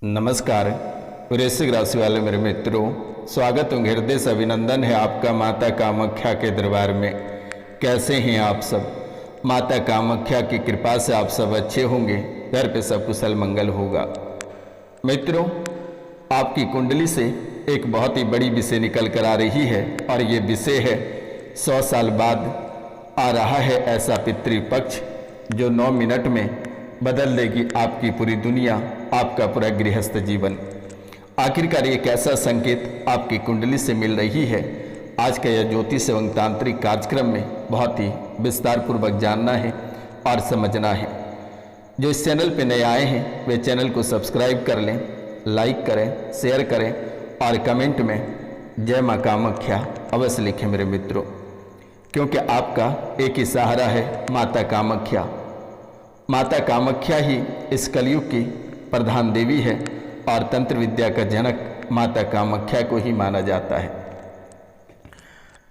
नमस्कार वृश्चिक राशि वाले मेरे मित्रों, स्वागत एवं हृदय से अभिनंदन है आपका माता कामाख्या के दरबार में। कैसे हैं आप सब? माता कामाख्या की कृपा से आप सब अच्छे होंगे, घर पे सब कुशल मंगल होगा। मित्रों, आपकी कुंडली से एक बहुत ही बड़ी विषय निकल कर आ रही है और ये विषय है 100 साल बाद आ रहा है ऐसा पितृपक्ष जो 9 मिनट में बदल देगी आपकी पूरी दुनिया, आपका पूरा गृहस्थ जीवन। आखिरकार ये कैसा संकेत आपकी कुंडली से मिल रही है, आज का यह ज्योतिष एवं तांत्रिक कार्यक्रम में बहुत ही विस्तार पूर्वक जानना है और समझना है। जो इस चैनल पर नए आए हैं वे चैनल को सब्सक्राइब कर लें, लाइक करें, शेयर करें और कमेंट में जय माँ कामाख्या अवश्य लिखें मेरे मित्रों, क्योंकि आपका एक ही सहारा है माता कामाख्या। माता कामाख्या ही इस कलयुग की प्रधान देवी है और तंत्र विद्या का जनक माता कामाख्या को ही माना जाता है।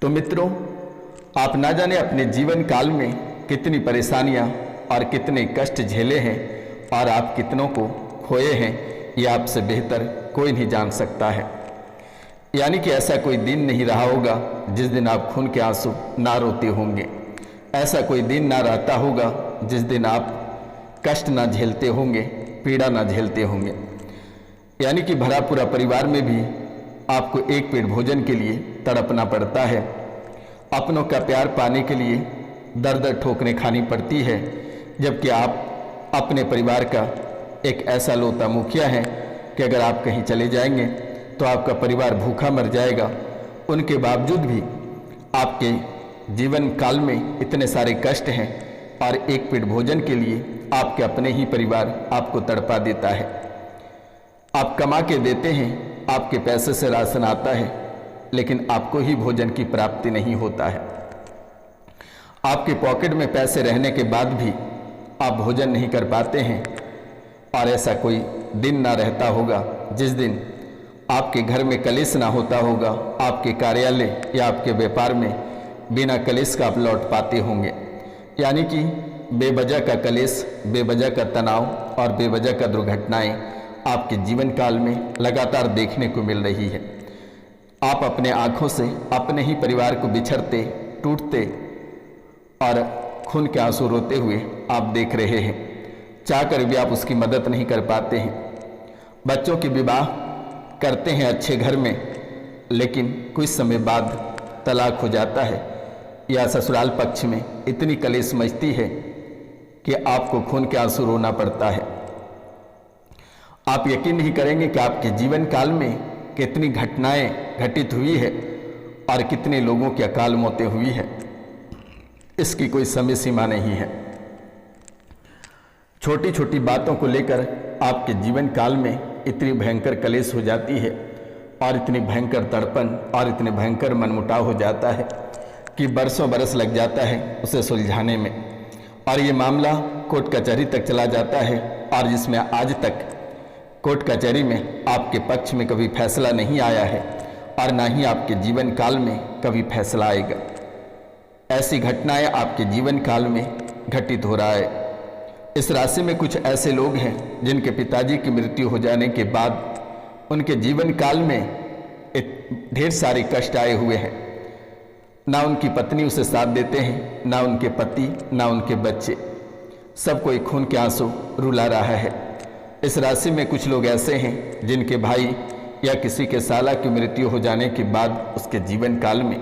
तो मित्रों, आप ना जाने अपने जीवन काल में कितनी परेशानियां और कितने कष्ट झेले हैं और आप कितनों को खोए हैं, ये आपसे बेहतर कोई नहीं जान सकता है। यानी कि ऐसा कोई दिन नहीं रहा होगा जिस दिन आप खून के आंसू ना रोते होंगे, ऐसा कोई दिन ना रहता होगा जिस दिन आप कष्ट ना झेलते होंगे, पीड़ा ना झेलते होंगे। यानी कि भरा पूरा परिवार में भी आपको एक पेट भोजन के लिए तड़पना पड़ता है, अपनों का प्यार पाने के लिए दर दर ठोकरें खानी पड़ती है, जबकि आप अपने परिवार का एक ऐसा लोता मुखिया है कि अगर आप कहीं चले जाएंगे तो आपका परिवार भूखा मर जाएगा। उनके बावजूद भी आपके जीवन काल में इतने सारे कष्ट हैं और एक पेट भोजन के लिए आपके अपने ही परिवार आपको तड़पा देता है। आप कमा के देते हैं, आपके पैसे से राशन आता है, लेकिन आपको ही भोजन की प्राप्ति नहीं होता है। आपके पॉकेट में पैसे रहने के बाद भी आप भोजन नहीं कर पाते हैं। और ऐसा कोई दिन ना रहता होगा जिस दिन आपके घर में कलेश ना होता होगा, आपके कार्यालय या आपके व्यापार में बिना कलेश का आप लौट पाते होंगे। यानी कि बेवजह का कलेश, बेवजह का तनाव और बेवजह का दुर्घटनाएं आपके जीवन काल में लगातार देखने को मिल रही है। आप अपने आंखों से अपने ही परिवार को बिछड़ते, टूटते और खून के आंसू रोते हुए आप देख रहे हैं। चाहकर भी आप उसकी मदद नहीं कर पाते हैं। बच्चों के विवाह करते हैं अच्छे घर में, लेकिन कुछ समय बाद तलाक हो जाता है या ससुराल पक्ष में इतनी कलेश मचती है कि आपको खून के आंसू रोना पड़ता है। आप यकीन नहीं करेंगे कि आपके जीवन काल में कितनी घटनाएं घटित हुई है और कितने लोगों की अकाल मौतें हुई है, इसकी कोई समय सीमा नहीं है। छोटी छोटी बातों को लेकर आपके जीवन काल में इतनी भयंकर कलेश हो जाती है और इतनी भयंकर तड़पन और इतने भयंकर मनमुटाव हो जाता है कि बरसों बरस लग जाता है उसे सुलझाने में, और ये मामला कोर्ट कचहरी तक चला जाता है और जिसमें आज तक कोर्ट कचहरी में आपके पक्ष में कभी फैसला नहीं आया है और ना ही आपके जीवन काल में कभी फैसला आएगा। ऐसी घटनाएं आपके जीवन काल में घटित हो रहा है। इस राशि में कुछ ऐसे लोग हैं जिनके पिताजी की मृत्यु हो जाने के बाद उनके जीवन काल में ढेर सारे कष्ट आए हुए हैं। ना उनकी पत्नी उसे साथ देते हैं, ना उनके पति, ना उनके बच्चे, सब कोई खून के आंसू रुला रहा है। इस राशि में कुछ लोग ऐसे हैं जिनके भाई या किसी के साला की मृत्यु हो जाने के बाद उसके जीवन काल में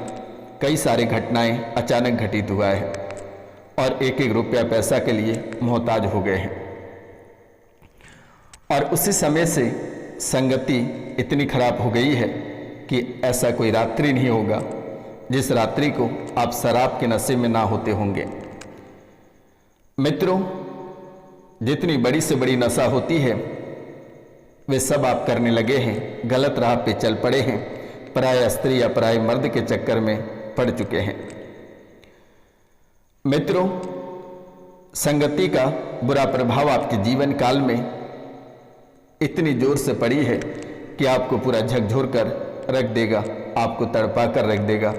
कई सारे घटनाएं अचानक घटित हुआ है और एक एक रुपया पैसा के लिए मोहताज हो गए हैं। और उसी समय से संगति इतनी खराब हो गई है कि ऐसा कोई रात्रि नहीं होगा जिस रात्रि को आप शराब के नशे में ना होते होंगे। मित्रों, जितनी बड़ी से बड़ी नशा होती है वे सब आप करने लगे हैं, गलत राह पे चल पड़े हैं, पराया स्त्री या पराये मर्द के चक्कर में पड़ चुके हैं। मित्रों, संगति का बुरा प्रभाव आपके जीवन काल में इतनी जोर से पड़ी है कि आपको पूरा झकझोर कर रख देगा, आपको तड़पा कर रख देगा।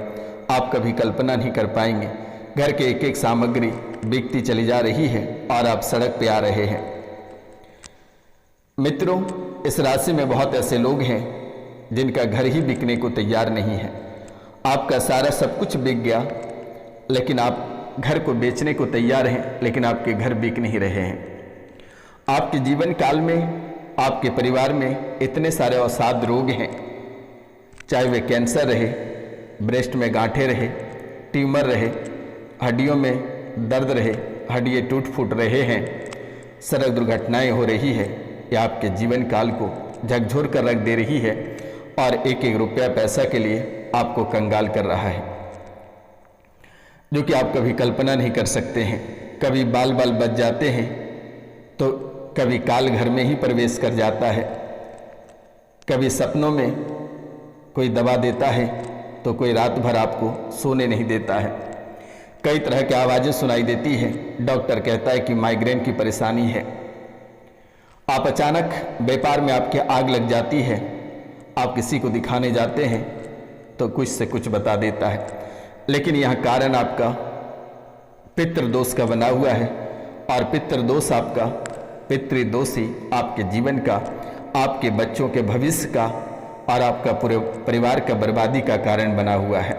आप कभी कल्पना नहीं कर पाएंगे। घर के एक एक सामग्री बिकती चली जा रही है और आप सड़क पे आ रहे हैं। मित्रों, इस राशि में बहुत ऐसे लोग हैं जिनका घर ही बिकने को तैयार नहीं है। आपका सारा सब कुछ बिक गया, लेकिन आप घर को बेचने को तैयार हैं, लेकिन आपके घर बिक नहीं रहे हैं। आपके जीवन काल में आपके परिवार में इतने सारे अवसाद रोग हैं, चाहे वे कैंसर रहे, ब्रेस्ट में गांठें रहे, ट्यूमर रहे, हड्डियों में दर्द रहे, हड्डियाँ टूट फूट रहे हैं, सड़क दुर्घटनाएं हो रही है, या आपके जीवन काल को झकझोर कर रख दे रही है और एक एक रुपया पैसा के लिए आपको कंगाल कर रहा है, जो कि आप कभी कल्पना नहीं कर सकते हैं। कभी बाल बाल बच जाते हैं तो कभी काल घर में ही प्रवेश कर जाता है, कभी सपनों में कोई दबा देता है तो कोई रात भर आपको सोने नहीं देता है। कई तरह की आवाज़ें सुनाई देती हैं, डॉक्टर कहता है कि माइग्रेन की परेशानी है। आप अचानक व्यापार में आपके आग लग जाती है, आप किसी को दिखाने जाते हैं तो कुछ से कुछ बता देता है, लेकिन यह कारण आपका पितृदोष का बना हुआ है, और पितृदोष आपका पितृदोष ही आपके जीवन का, आपके बच्चों के भविष्य का और आपका पूरे परिवार का बर्बादी का कारण बना हुआ है।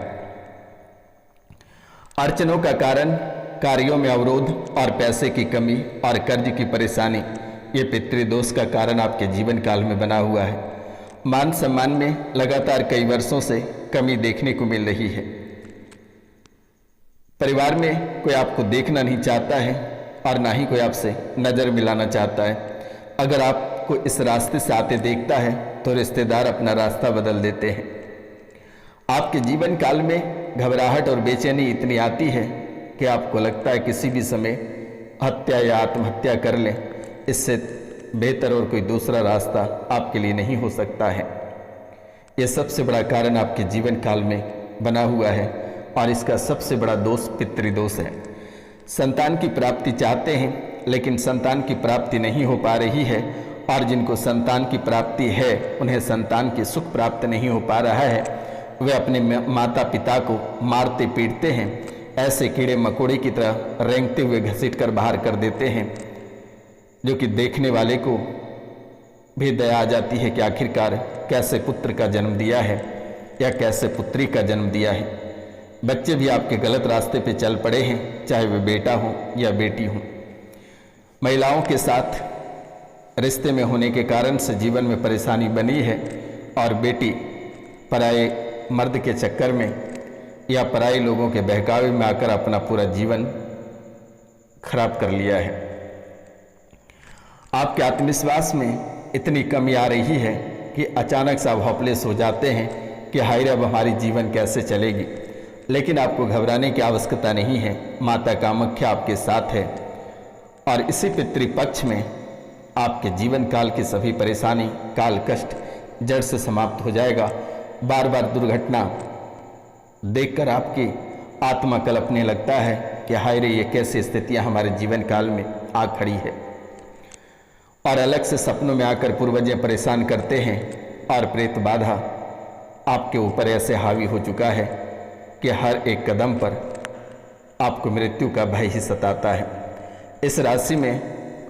अड़चनों का कारण कार्यों में अवरोध और पैसे की कमी और कर्ज की परेशानी, ये पितृदोष का कारण आपके जीवन काल में बना हुआ है। मान सम्मान में लगातार कई वर्षों से कमी देखने को मिल रही है। परिवार में कोई आपको देखना नहीं चाहता है और ना ही कोई आपसे नज़र मिलाना चाहता है। अगर आपको इस रास्ते से आते देखता है तो रिश्तेदार अपना रास्ता बदल देते हैं। आपके जीवन काल में घबराहट और बेचैनी इतनी आती है कि आपको लगता है किसी भी समय हत्या या आत्महत्या कर लें, इससे बेहतर और कोई दूसरा रास्ता आपके लिए नहीं हो सकता है। यह सबसे बड़ा कारण आपके जीवन काल में बना हुआ है, और इसका सबसे बड़ा दोष पितृदोष है। संतान की प्राप्ति चाहते हैं, लेकिन संतान की प्राप्ति नहीं हो पा रही है, और जिनको संतान की प्राप्ति है उन्हें संतान की सुख प्राप्त नहीं हो पा रहा है। वे अपने माता पिता को मारते पीटते हैं, ऐसे कीड़े मकोड़े की तरह रेंगते हुए घसीट कर बाहर कर देते हैं, जो कि देखने वाले को भी दया आ जाती है कि आखिरकार कैसे पुत्र का जन्म दिया है या कैसे पुत्री का जन्म दिया है। बच्चे भी आपके गलत रास्ते पे चल पड़े हैं, चाहे वे बेटा हो या बेटी हो। महिलाओं के साथ रिश्ते में होने के कारण से जीवन में परेशानी बनी है, और बेटी पराये मर्द के चक्कर में या पराये लोगों के बहकावे में आकर अपना पूरा जीवन खराब कर लिया है। आपके आत्मविश्वास में इतनी कमी आ रही है कि अचानक से आप होपलेस हो जाते हैं कि हाय अब हमारी जीवन कैसे चलेगी। लेकिन आपको घबराने की आवश्यकता नहीं है, माता कामाख्या आपके साथ है, और इसी पितृपक्ष में आपके जीवन काल की सभी परेशानी, काल कष्ट जड़ से समाप्त हो जाएगा। बार बार दुर्घटना देखकर आपकी आत्मा कलपने लगता है कि हाय रे ये कैसी स्थितियां हमारे जीवन काल में आ खड़ी है, और अलग से सपनों में आकर पूर्वजें परेशान करते हैं, और प्रेत बाधा आपके ऊपर ऐसे हावी हो चुका है कि हर एक कदम पर आपको मृत्यु का भय ही सताता है। इस राशि में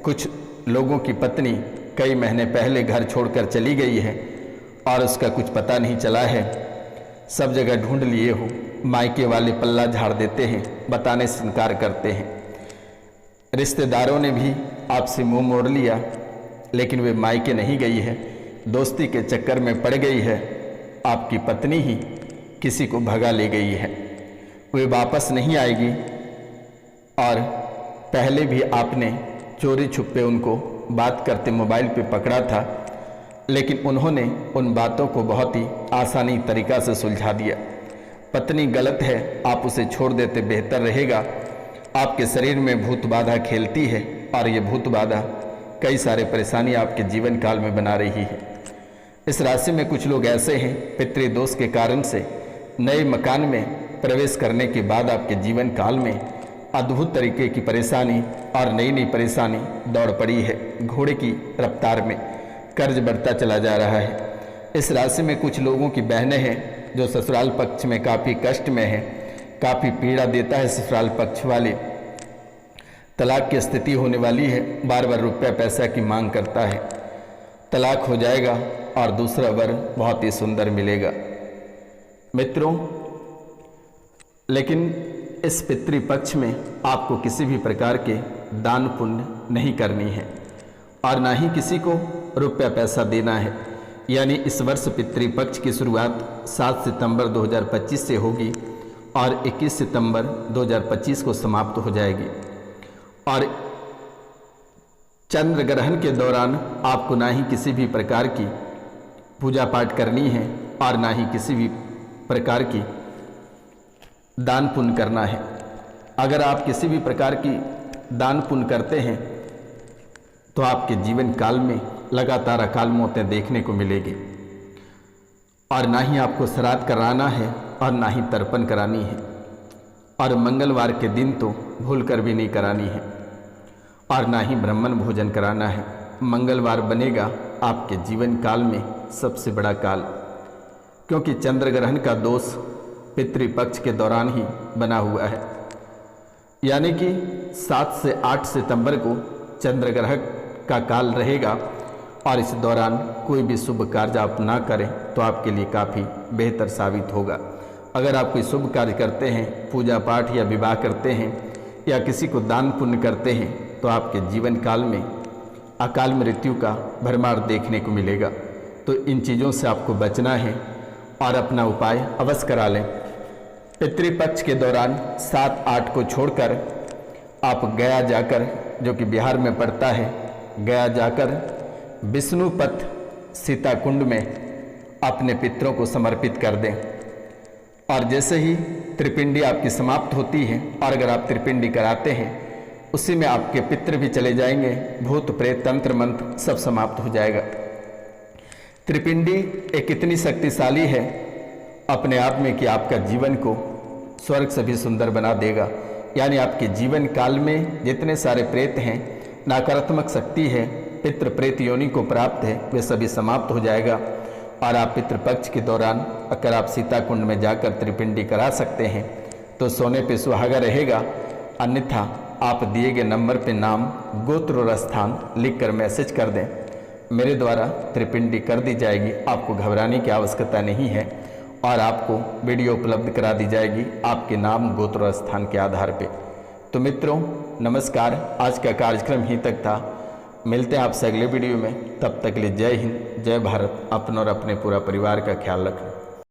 कुछ लोगों की पत्नी कई महीने पहले घर छोड़कर चली गई है और उसका कुछ पता नहीं चला है। सब जगह ढूंढ लिए हो, मायके वाले पल्ला झाड़ देते हैं, बताने से इनकार करते हैं। रिश्तेदारों ने भी आपसे मुंह मोड़ लिया, लेकिन वे मायके नहीं गई है, दोस्ती के चक्कर में पड़ गई है। आपकी पत्नी ही किसी को भगा ले गई है, वे वापस नहीं आएगी। और पहले भी आपने चोरी छुपे उनको बात करते मोबाइल पे पकड़ा था, लेकिन उन्होंने उन बातों को बहुत ही आसानी तरीक़ा से सुलझा दिया। पत्नी गलत है, आप उसे छोड़ देते बेहतर रहेगा। आपके शरीर में भूत बाधा खेलती है, और ये भूत बाधा कई सारे परेशानी आपके जीवन काल में बना रही है। इस राशि में कुछ लोग ऐसे हैं, पितृदोष के कारण से नए मकान में प्रवेश करने के बाद आपके जीवन काल में अद्भुत तरीके की परेशानी और नई नई परेशानी दौड़ पड़ी है। घोड़े की रफ्तार में कर्ज बढ़ता चला जा रहा है। इस राशि में कुछ लोगों की बहनें हैं जो ससुराल पक्ष में काफ़ी कष्ट में हैं, काफ़ी पीड़ा देता है ससुराल पक्ष वाले। तलाक की स्थिति होने वाली है, बार बार रुपया पैसा की मांग करता है। तलाक हो जाएगा और दूसरा वर बहुत ही सुंदर मिलेगा। मित्रों, लेकिन इस पितृपक्ष में आपको किसी भी प्रकार के दान पुण्य नहीं करनी है और ना ही किसी को रुपया पैसा देना है। यानी इस वर्ष पितृपक्ष की शुरुआत 7 सितंबर 2025 से होगी और 21 सितंबर 2025 को समाप्त हो जाएगी। और चंद्र ग्रहण के दौरान आपको ना ही किसी भी प्रकार की पूजा पाठ करनी है और ना ही किसी भी प्रकार की दान पुण्य करना है। अगर आप किसी भी प्रकार की दान पुण्य करते हैं तो आपके जीवन काल में लगातार अकाल मौतें देखने को मिलेगी और ना ही आपको श्राद्ध कराना है और ना ही तर्पण करानी है और मंगलवार के दिन तो भूलकर भी नहीं करानी है और ना ही ब्राह्मण भोजन कराना है। मंगलवार बनेगा आपके जीवन काल में सबसे बड़ा काल, क्योंकि चंद्र ग्रहण का दोष पितृपक्ष के दौरान ही बना हुआ है। यानी कि 7 से 8 सितंबर को चंद्र ग्रहण का काल रहेगा और इस दौरान कोई भी शुभ कार्य आप ना करें तो आपके लिए काफ़ी बेहतर साबित होगा। अगर आप कोई शुभ कार्य करते हैं, पूजा पाठ या विवाह करते हैं या किसी को दान पुण्य करते हैं तो आपके जीवन काल में अकाल मृत्यु का भरमार देखने को मिलेगा। तो इन चीज़ों से आपको बचना है और अपना उपाय अवश्य करा लें। पितृपक्ष के दौरान 7-8 को छोड़कर आप गया जाकर, जो कि बिहार में पड़ता है, गया जाकर विष्णुपथ सीता कुंड में अपने पितरों को समर्पित कर दें। और जैसे ही त्रिपिंडी आपकी समाप्त होती है और अगर आप त्रिपिंडी कराते हैं उसी में आपके पितृ भी चले जाएंगे, भूत प्रेत तंत्र मंत्र सब समाप्त हो जाएगा। त्रिपिंडी एक इतनी शक्तिशाली है अपने आप में कि आपका जीवन को स्वर्ग से भी सुंदर बना देगा। यानी आपके जीवन काल में जितने सारे प्रेत हैं, नकारात्मक शक्ति है, पितृ प्रेत योनि को प्राप्त है, वे सभी समाप्त हो जाएगा। और आप पितृपक्ष के दौरान अगर आप सीता कुंड में जाकर त्रिपिंडी करा सकते हैं तो सोने पे सुहागा रहेगा। अन्यथा आप दिए गए नंबर पे नाम, गोत्र और स्थान लिखकर मैसेज कर दें, मेरे द्वारा त्रिपिंडी कर दी जाएगी। आपको घबराने की आवश्यकता नहीं है और आपको वीडियो उपलब्ध करा दी जाएगी आपके नाम, गोत्र और स्थान के आधार पे। तो मित्रों नमस्कार, आज का कार्यक्रम यहीं तक था। मिलते हैं आपसे अगले वीडियो में, तब तक के लिए जय हिंद, जय भारत। अपना और अपने पूरा परिवार का ख्याल रखना।